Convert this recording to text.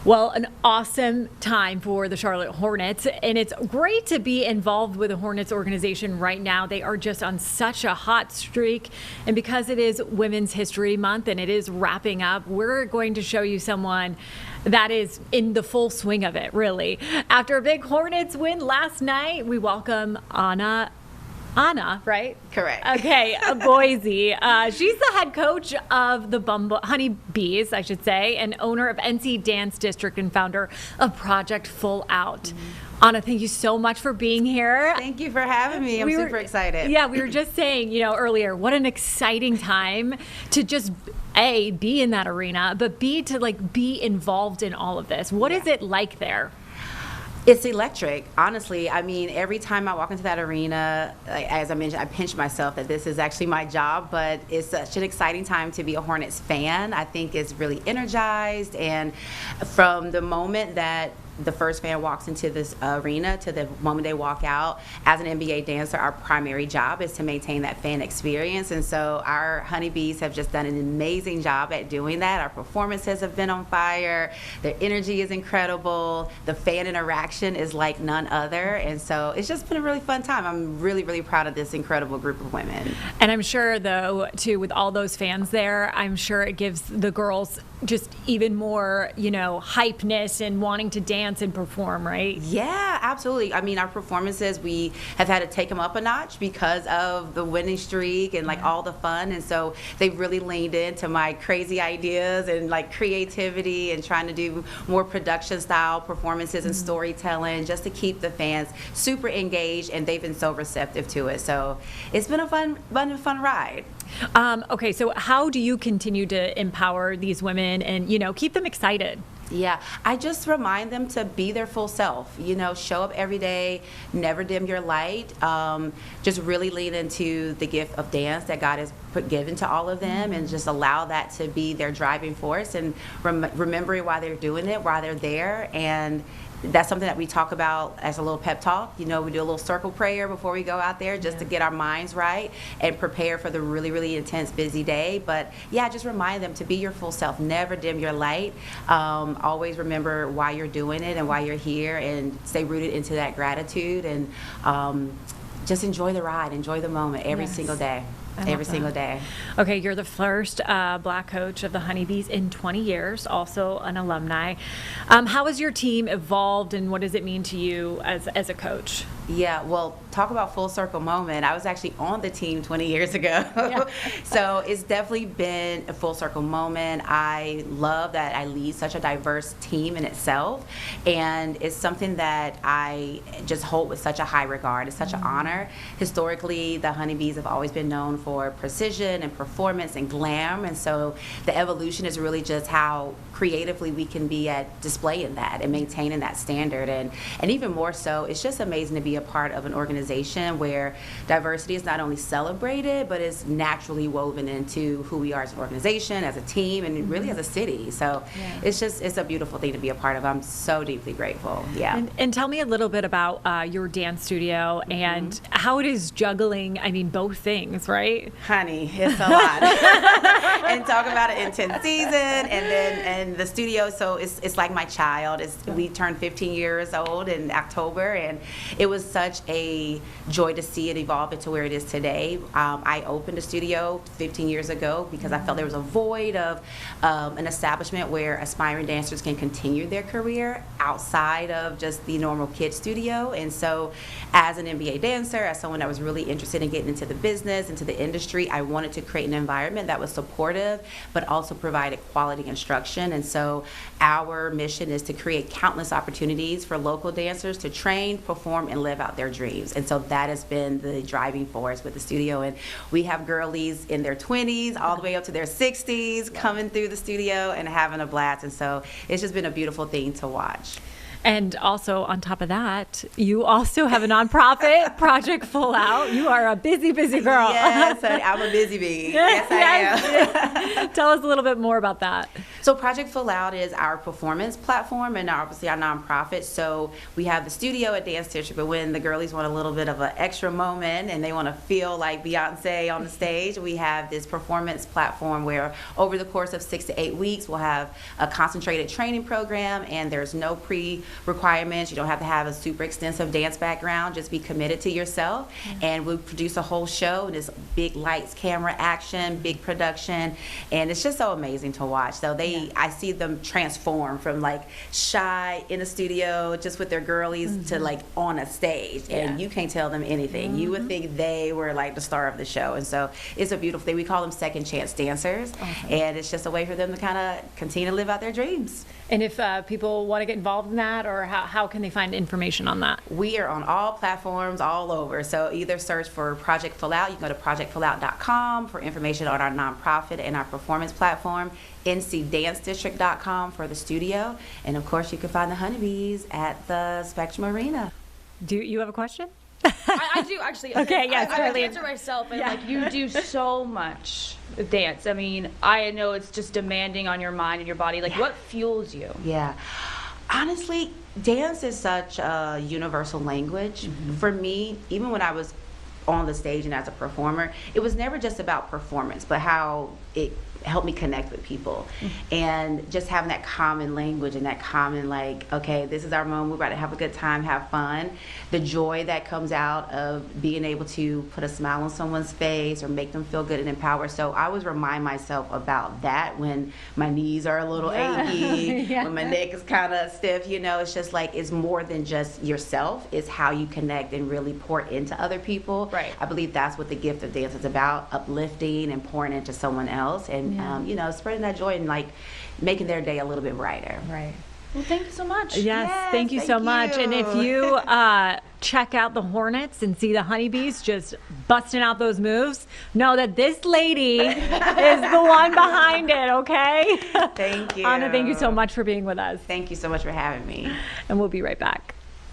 Well, an awesome time for the Charlotte Hornets, and it's great to be involved with the Hornets organization right now. They are just on such a hot streak, and because it is Women's History Month and it is wrapping up, we're going to show you someone that is in the full swing of it, really. After a big Hornets win last night, we welcome Ana, right? Correct. Okay, Ogbueze. She's the head coach of the Honey Bees, I should say, and owner of NC Dance District and founder of Project Full Out. Ana, thank you so much for being here. Thank you for having me. I'm super excited. Yeah, we were just saying, earlier, what an exciting time to just A, be in that arena, but B, to be involved in all of this. What is it like there? It's electric, honestly. I mean, every time I walk into that arena, as I mentioned, I pinch myself that this is actually my job, but it's such an exciting time to be a Hornets fan. I think it's really energized, and from the moment that the first fan walks into this arena to the moment they walk out, as an NBA dancer, our primary job is to maintain that fan experience. And so our honeybees have just done an amazing job at doing that. Our performances have been on fire. Their energy is incredible. The fan interaction is like none other. And so it's just been a really fun time. I'm really, really proud of this incredible group of women. And I'm sure, though, too, with all those fans there, I'm sure it gives the girls just even more, hypeness and wanting to dance and perform, right? Yeah, absolutely. I mean, our performances, we have had to take them up a notch because of the winning streak and all the fun. And so they've really leaned into my crazy ideas and creativity and trying to do more production style performances and storytelling just to keep the fans super engaged, and they've been so receptive to it. So it's been a fun ride. Okay, so how do you continue to empower these women and, keep them excited? Yeah, I just remind them to be their full self, show up every day, never dim your light, just really lean into the gift of dance that God has given to all of them, and just allow that to be their driving force, and remembering why they're doing it, why they're there. And that's something that we talk about as a little pep talk. We do a little circle prayer before we go out there just to get our minds right and prepare for the really, really intense, busy day. But yeah, just remind them to be your full self. Never dim your light. Always remember why you're doing it and why you're here, and stay rooted into that gratitude, and just enjoy the ride, enjoy the moment every single day. Every single day. Okay, you're the first Black coach of the Honeybees in 20 years, also an alumni. How has your team evolved, and what does it mean to you as a coach? Yeah, well, talk about full circle moment. I was actually on the team 20 years ago. Yeah. So it's definitely been a full circle moment. I love that I lead such a diverse team in itself, and it's something that I just hold with such a high regard. It's such an honor. Historically, the Honeybees have always been known for precision and performance and glam, and so the evolution is really just how creatively we can be at displaying that and maintaining that standard, and even more so, it's just amazing to be a part of an organization where diversity is not only celebrated, but is naturally woven into who we are as an organization, as a team, and really as a city. So it's a beautiful thing to be a part of. I'm so deeply grateful. Yeah. And tell me a little bit about your dance studio and how it is juggling, both things, right? Honey, it's a lot. And talk about an intense season, and the studio, so it's like my child. We turned 15 years old in October, and it was such a joy to see it evolve into where it is today. I opened a studio 15 years ago because I felt there was a void of an establishment where aspiring dancers can continue their career outside of just the normal kid studio. And so as an NBA dancer, as someone that was really interested in getting into the business, into the industry, I wanted to create an environment that was supportive but also provided quality instruction. And so our mission is to create countless opportunities for local dancers to train, perform, and live out their dreams. And so that has been the driving force with the studio. And we have girlies in their 20s all the way up to their 60s coming through the studio and having a blast. And so it's just been a beautiful thing to watch. And also, on top of that, you also have a nonprofit, Project Full Out. You are a busy, busy girl. Yes, honey, I'm a busy bee. Yes, I am. Tell us a little bit more about that. So Project Full Out is our performance platform and obviously our nonprofit. So we have the studio at Dance District, but when the girlies want a little bit of an extra moment and they want to feel like Beyonce on the stage, we have this performance platform where over the course of 6 to 8 weeks, we'll have a concentrated training program, and there's no requirements. You don't have to have a super extensive dance background. Just be committed to yourself. And we produce a whole show, and it's big lights, camera, action, big production, and it's just so amazing to watch. So I see them transform from like shy in the studio just with their girlies to like on a stage, and you can't tell them anything. You would think they were like the star of the show, and so it's a beautiful thing. We call them second chance dancers, and it's just a way for them to kind of continue to live out their dreams. And if people want to get involved in that, or how can they find information on that? We are on all platforms all over. So either search for Project Full Out. You can go to projectfullout.com for information on our nonprofit and our performance platform, ncdancedistrict.com for the studio, and of course you can find the honeybees at the Spectrum Arena. Do you have a question? I do actually. Okay, yes, I Carly. answer myself, and like you do so much with dance. I mean, I know it's just demanding on your mind and your body. Like, what fuels you? Yeah. Honestly, dance is such a universal language. For me, even when I was on the stage and as a performer, it was never just about performance, but how it helped me connect with people. And just having that common language and that common, like, okay, this is our moment, we're about to have a good time, have fun. The joy that comes out of being able to put a smile on someone's face or make them feel good and empowered. So I always remind myself about that when my knees are a little achy, when my neck is kind of stiff, you know. It's just like, it's more than just yourself, it's how you connect and really pour into other people. Right. I believe that's what the gift of dance is about, uplifting and pouring into someone else, and you know, spreading that joy and like making their day a little bit brighter. Right. Well, thank you so much. Yes, thank you so much. And if you check out the Hornets and see the honeybees just busting out those moves, know that this lady is the one behind it, okay? Thank you. Ana, thank you so much for being with us. Thank you so much for having me. And we'll be right back.